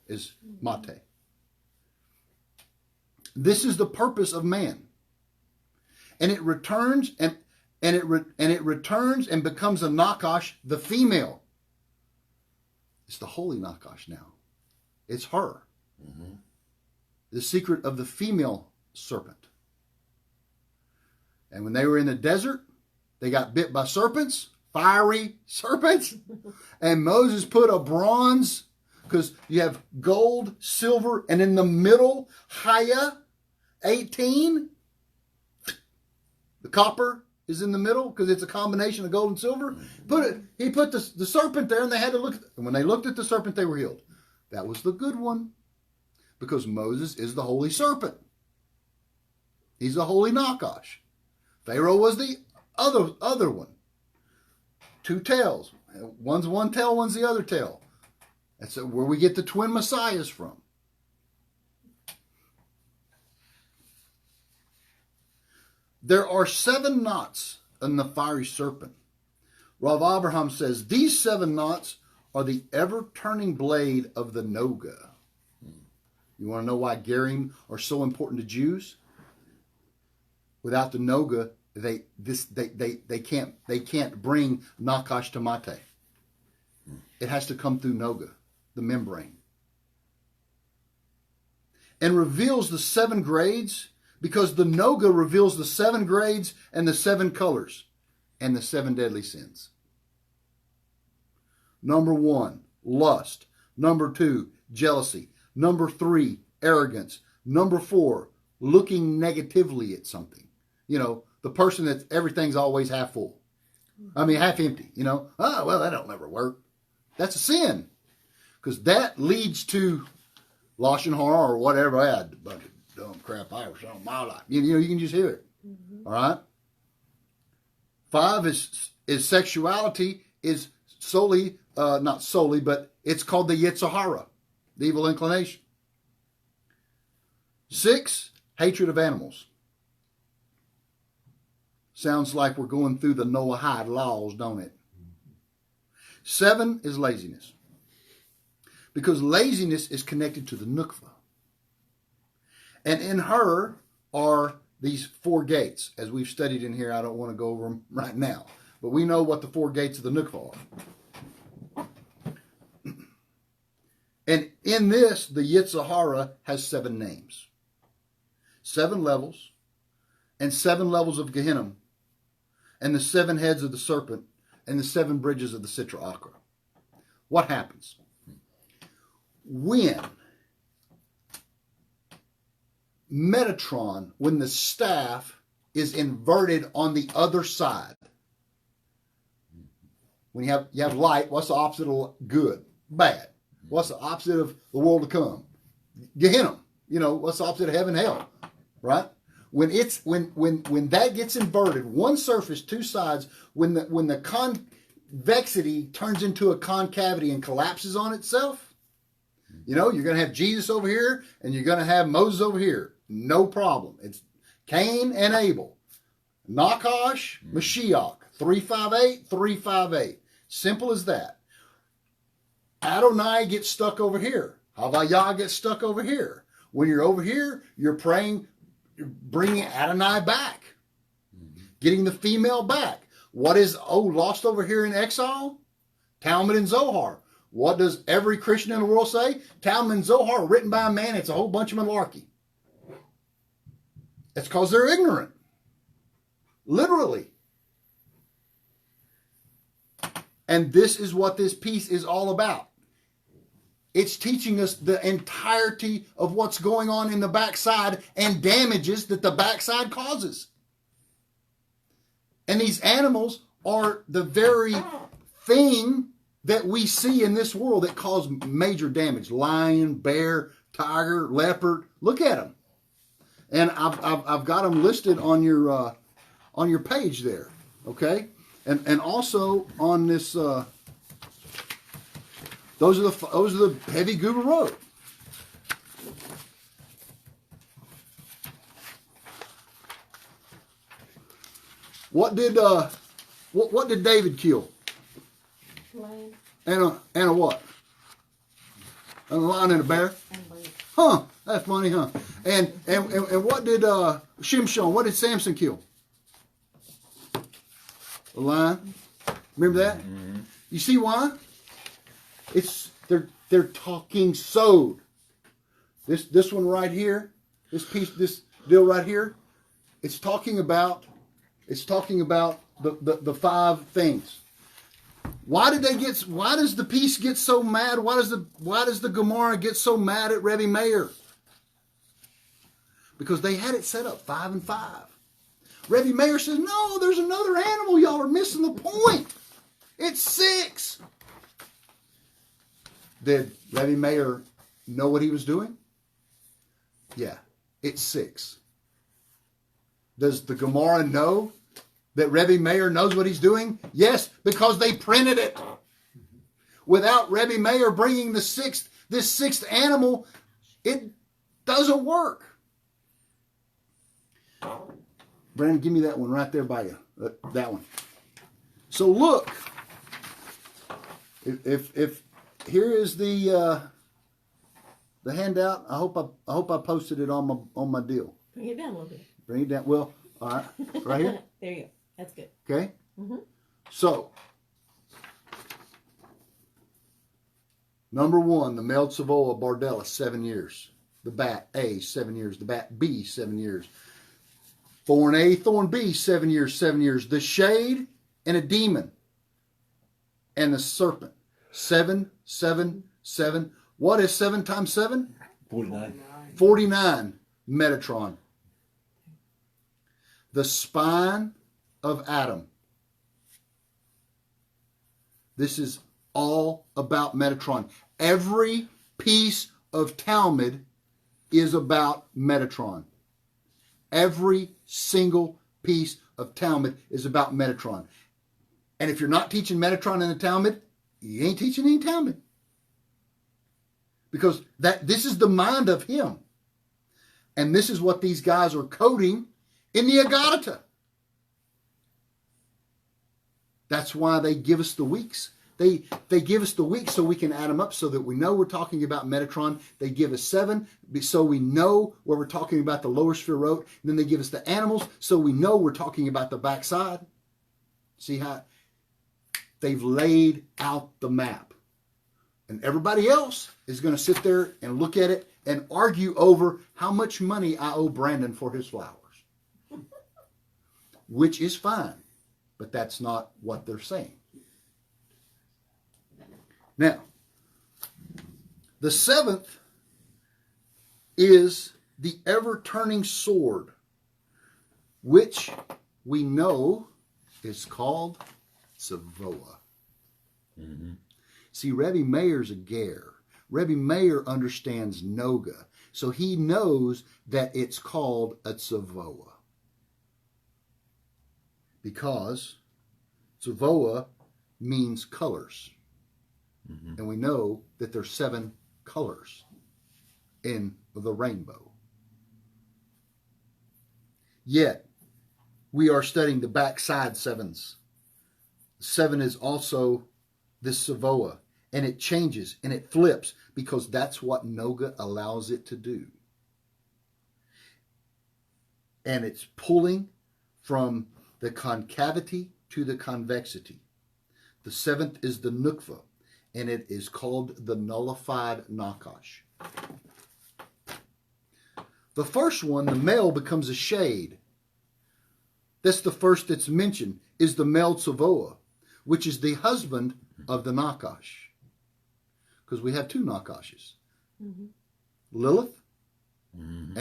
is Mate. This is the purpose of man. And it returns and it returns and becomes a Nakash, the female. It's the holy Nakash now. It's her. Mm-hmm. The secret of the female serpent. And when they were in the desert, they got bit by serpents, fiery serpents. And Moses put a bronze, because you have gold, silver, and in the middle, Haya, 18. The copper is in the middle because it's a combination of gold and silver. He put the serpent there, and they had to look. And when they looked at the serpent, they were healed. That was the good one, because Moses is the holy serpent. He's the holy Nakash. Pharaoh was the other one. 2 tails. One's one tail, one's the other tail. That's where we get the twin messiahs from. There are 7 knots in the fiery serpent. Rav Abraham says, these 7 knots are the ever-turning blade of the Noga. You want to know why Gerim are so important to Jews? Without the Noga, they can't bring Nakash to Mate. It has to come through Noga, the membrane. And reveals the 7 grades, because the Noga reveals the 7 grades and the 7 colors and the 7 deadly sins. Number 1, lust. Number 2, jealousy. Number 3, arrogance. Number 4, looking negatively at something. The person that everything's always half full. Half empty. Oh, well, that'll never work. That's a sin. Because that leads to Lashon Hara or whatever. I had a bunch of dumb crap I was on my life. You can just hear it. Mm-hmm. All right? 5 is sexuality, is solely, not solely, but it's called the Yetzer Hara, the evil inclination. 6, hatred of animals. Sounds like we're going through the Noahide laws, don't it? 7 is laziness. Because laziness is connected to the Nukva. And in her are these 4 gates. As we've studied in here, I don't want to go over them right now. But we know what the 4 gates of the Nukva are. And in this, the Yetzer Hara has 7 names. 7 levels. And 7 levels of Gehinnom. And the 7 heads of the serpent. And the 7 bridges of the Sitra Achra. What happens? Metatron, when the staff is inverted on the other side. When you have light, what's the opposite of good? Bad. What's the opposite of the world to come? Gehenna. What's the opposite of heaven? Hell. Right? When that gets inverted, one surface, two sides, when the convexity turns into a concavity and collapses on itself, you're going to have Jesus over here and you're going to have Moses over here. No problem. It's Cain and Abel. Nakash, Mashiach. 358, 358. Simple as that. Adonai gets stuck over here. Havayah gets stuck over here. When you're over here, you're praying, bringing Adonai back. Getting the female back. What is, lost over here in exile? Talmud and Zohar. What does every Christian in the world say? Talmud and Zohar, written by a man, it's a whole bunch of malarkey. It's because they're ignorant. Literally. And this is what this piece is all about. It's teaching us the entirety of what's going on in the backside and damages that the backside causes. And these animals are the very thing that we see in this world that cause major damage. Lion, bear, tiger, leopard. Look at them. And I've got them listed on your page there. Okay? And also on this, those are the heavy goober road. What did David kill? Lion And a what? A lion and a bear? and lion. Huh? That's funny, huh? And what did Shimshon? What did Samson kill? A lion. Remember that? Mm-hmm. You see why? It's they're talking sowed. This one right here, this deal right here, it's talking about the five things. Why does the piece get so mad? Why does the Gemara get so mad at Rebbe Meir? Because they had it set up 5 and 5. Rebbe Meir says, no, there's another animal. Y'all are missing the point. It's 6. Did Rebbe Meir know what he was doing? Yeah, it's 6. Does the Gemara know that Rebbe Meir knows what he's doing? Yes, because they printed it. Without Rebbe Meir bringing this sixth animal, it doesn't work. Brandon, give me that one right there by you. That one. So look, if here is the handout. I hope I posted it on my deal. Bring it down a little bit. Bring it down. Well, all right, right here. There you go. That's good. Okay. Mm-hmm. So, number 1, the male Savoa Bardella, 7 years. The bat A, 7 years. The bat B, 7 years. Thorn A, thorn B, 7 years, 7 years. The shade and a demon. And the serpent. 7, 7, 7. What is 7 times 7? 49. 49. Metatron. The spine of Adam. This is all about Metatron. Every piece of Talmud is about Metatron. Every single piece of Talmud is about Metatron. And if you're not teaching Metatron in the Talmud, you ain't teaching any Talmud. Because this is the mind of him. And this is what these guys are coding in the Agadata. That's why they give us the weeks. They give us the weeks so we can add them up so that we know we're talking about Metatron. They give us 7 so we know where we're talking about the lower sphere road. And then they give us the animals so we know we're talking about the backside. See how they've laid out the map. And everybody else is going to sit there and look at it and argue over how much money I owe Brandon for his flowers. Which is fine. But that's not what they're saying. Now, the 7th is the ever-turning sword, which we know is called Savoa. Mm-hmm. See, Rebbe Meir's a ger. Rebbe Meir understands Noga, so he knows that it's called a Savoa. Because Savoa means colors. Mm-hmm. And we know that there's 7 colors in the rainbow. Yet, we are studying the backside 7s. 7 is also this Savoa, and it changes and it flips because that's what Noga allows it to do. And it's pulling from the concavity to the convexity. The 7th is the Nukva, and it is called the nullified Nakash. The first one, the male, becomes a shade. That's the first that's mentioned, is the male Savoa, which is the husband of the Nakash. Because we have 2 Nakashes. Mm-hmm. Lilith Mm-hmm.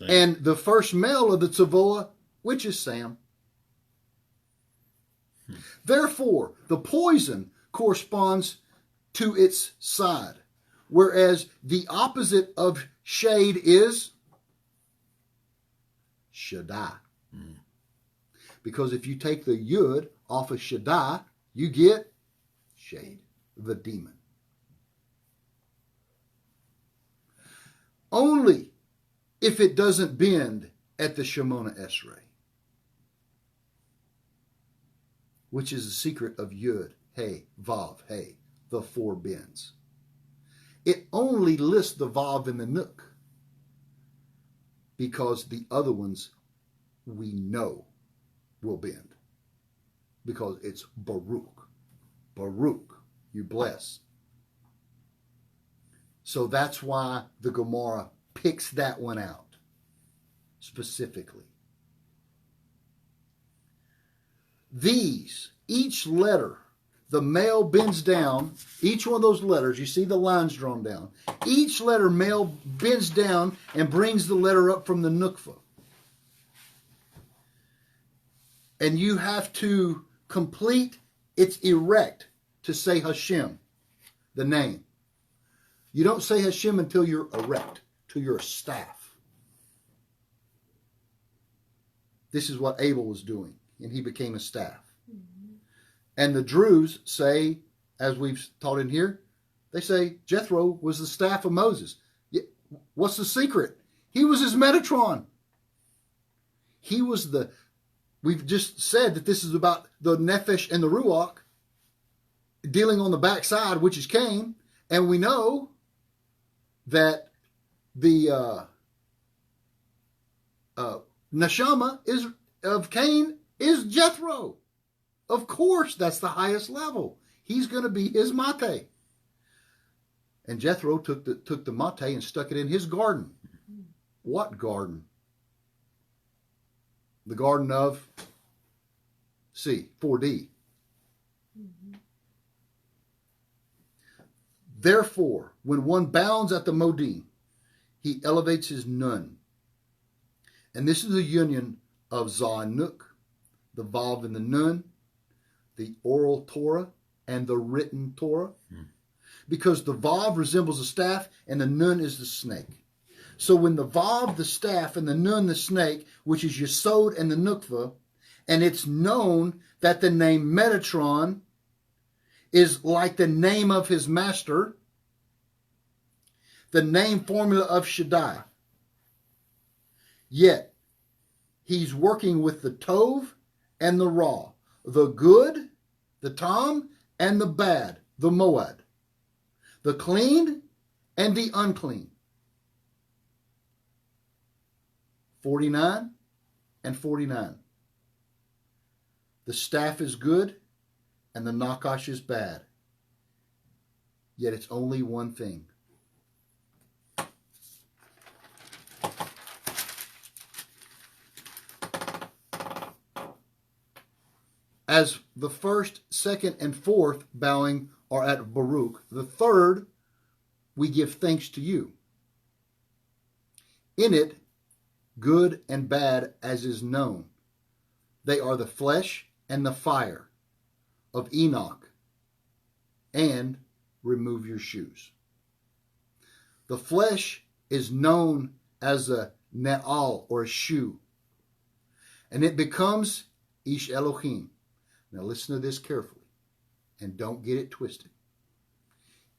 and the first male of the Savoa, which is Sam. Therefore, the poison corresponds to its side, whereas the opposite of shade is Shaddai. Mm. Because if you take the Yud off of Shaddai, you get shade, the demon. Only if it doesn't bend at the Shemona Esrei, which is the secret of Yud, Hey, Vav, Hey, the 4 bends. It only lists the Vav in the Nook because the other ones we know will bend because it's Baruch. Baruch, you bless. So that's why the Gemara picks that one out specifically. These, each letter, the male bends down, each one of those letters, you see the lines drawn down. Each letter, male bends down and brings the letter up from the nukva. And you have to complete its erect to say Hashem, the name. You don't say Hashem until you're erect, till you're a staff. This is what Abel was doing, and he became a staff. Mm-hmm. And the Druze say, as we've taught in here, they say Jethro was the staff of Moses. What's the secret? He was his Metatron. He was the, we've just said that this is about the Nefesh and the Ruach dealing on the backside, which is Cain, and we know that the Neshama is of Cain is Jethro. Of course, that's the highest level. He's going to be his mate. And Jethro took the mate and stuck it in his garden. What garden? The garden of C, 4D. Mm-hmm. Therefore, when one bounds at the Modim, he elevates his nun. And this is the union of Zah and Nuk, the Vav and the Nun, the oral Torah and the written Torah. Because the Vav resembles a staff and the Nun is the snake. So when the Vav, the staff, and the Nun, the snake, which is Yesod and the Nukva, and it's known that the name Metatron is like the name of his master, the name formula of Shaddai. Yet, he's working with the Tov and the Ra, the good, the Tom, and the bad, the Moad, the clean and the unclean. 49 and 49. The staff is good and the Nakash is bad. Yet it's only one thing. As the first, second, and fourth bowing are at Baruch, the third, we give thanks to you. in it good and bad as is known. They are the flesh and the fire of Enoch. And remove your shoes. The flesh is known as a ne'al, or a shoe. And it becomes Ish Elohim. Now listen to this carefully and don't get it twisted.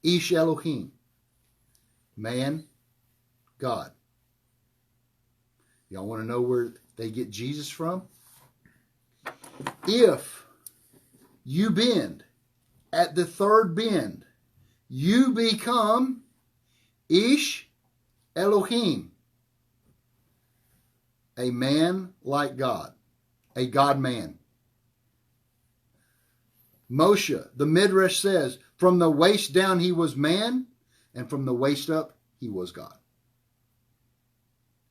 Ish Elohim, man, God. Y'all want to know where they get Jesus from? If you bend at the third bend, you become Ish Elohim, a man like God, a God-man. Moshe, the Midrash says, from the waist down he was man, and from the waist up he was God.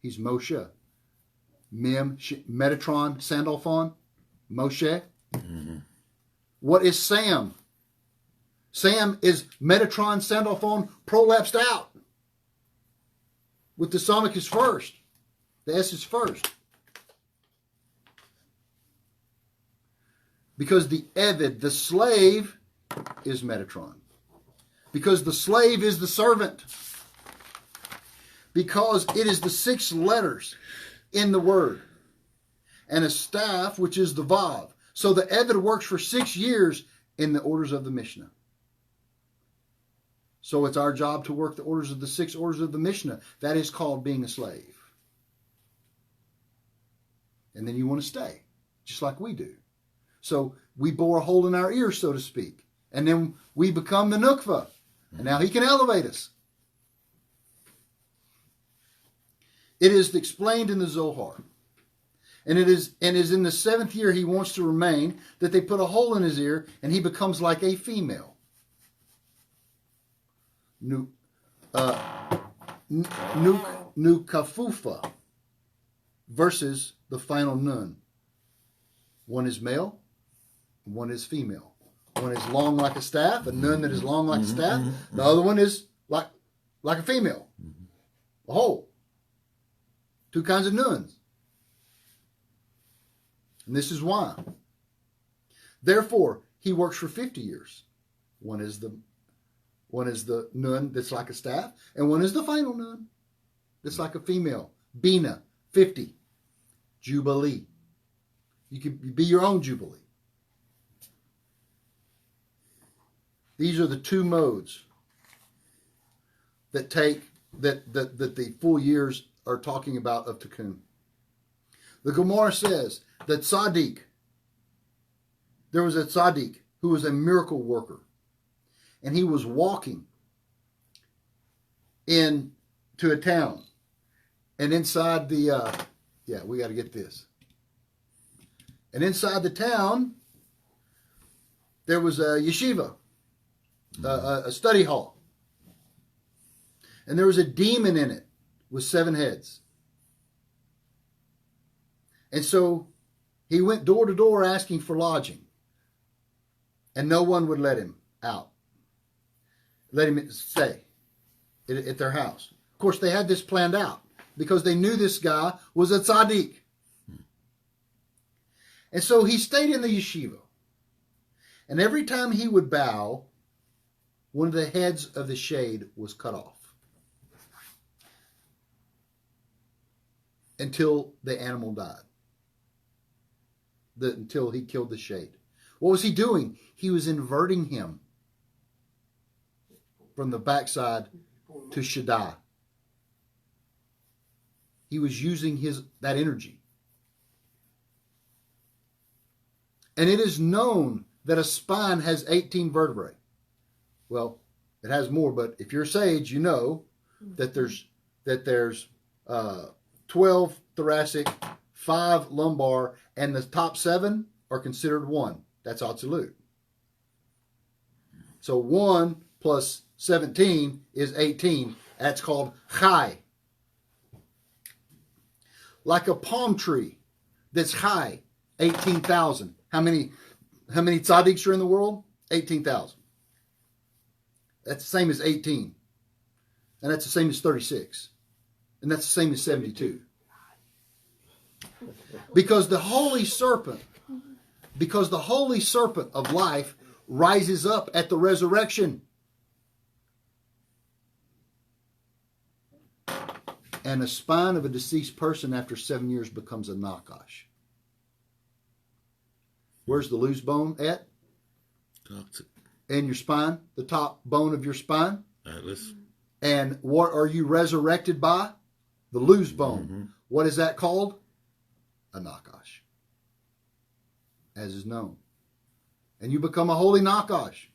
He's Moshe. Mem, Metatron, Sandalphon, Moshe. Mm-hmm. What is Sam? Sam is Metatron, Sandalphon, prolapsed out. With the Samach first. The S is first. Because the Eved, the slave, is Metatron. Because the slave is the servant. Because it is the 6 letters in the word. And a staff, which is the Vav. So the Eved works for 6 years in the orders of the Mishnah. So it's our job to work the orders of the 6 orders of the Mishnah. That is called being a slave. And then you want to stay, just like we do. So we bore a hole in our ear, so to speak. And then we become the Nukva. And now he can elevate us. It is explained in the Zohar. And it is in the 7th year he wants to remain, that they put a hole in his ear and he becomes like a female. Nukafufa versus the final nun. One is male, one is female. One is long like a staff, a nun that is long like a staff. The other one is like a female. A hole. 2 kinds of nuns. And this is why. Therefore, he works for 50 years. One is the nun that's like a staff, and one is the final nun that's like a female. Bina, 50. Jubilee. You can be your own jubilee. These are the 2 modes that the full years are talking about of Tikkun. The Gemara says that Tzaddik, there was a Tzaddik who was a miracle worker. And he was walking into a town. And inside the, we got to get this. And inside the town, there was a yeshiva, a study hall. And there was a demon in it with 7 heads. And so he went door to door asking for lodging. And no one would let him out. Let him stay at their house. Of course, they had this planned out because they knew this guy was a tzaddik. And so he stayed in the yeshiva. And every time he would bow, one of the heads of the shade was cut off. Until the animal died. Until he killed the shade. What was he doing? He was inverting him from the backside to Shaddai. He was using that energy. And it is known that a spine has 18 vertebrae. Well, it has more, but if you're a sage, you know that there's 12 thoracic, 5 lumbar, and the top 7 are considered 1. That's absolute. So 1 plus 17 is 18. That's called chai. Like a palm tree that's chai, 18,000. How many tzaddiks are in the world? 18,000. That's the same as 18. And that's the same as 36. And that's the same as 72. Because the holy serpent of life rises up at the resurrection. And the spine of a deceased person after 7 years becomes a nakash. Where's the loose bone at? In your spine, the top bone of your spine. Atlas. And what are you resurrected by? The loose bone. Mm-hmm. What is that called? A nakash. As is known. And you become a holy nakash.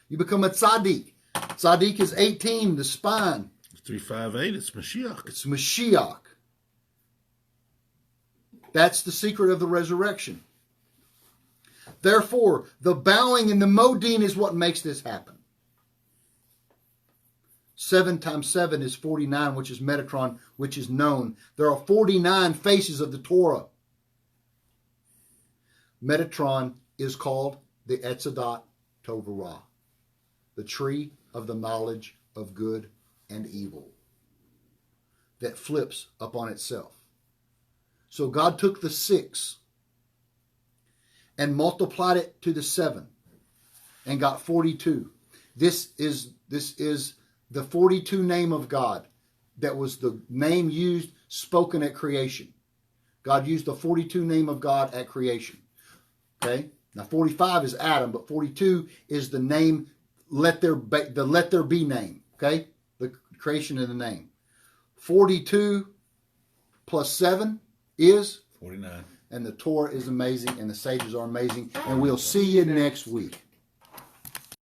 You become a tzaddik. Tzaddik is 18, the spine. 358, it's Mashiach. It's Mashiach. That's the secret of the resurrection. Therefore, the bowing and the modin is what makes this happen. 7 times 7 is 49, which is Metatron, which is known. There are 49 faces of the Torah. Metatron is called the Etzadat Tovarah, the tree of the knowledge of good and evil that flips upon itself. So God took the 6 and multiplied it to the 7 and got 42. This is the 42 name of God that was the name used, spoken at creation. God used the 42 name of God at creation. Okay? Now 45 is Adam, but 42 is the name, let there be name. Okay? The creation of the name. 42 plus 7 is 49. And the Torah is amazing, and the sages are amazing, and we'll see you next week.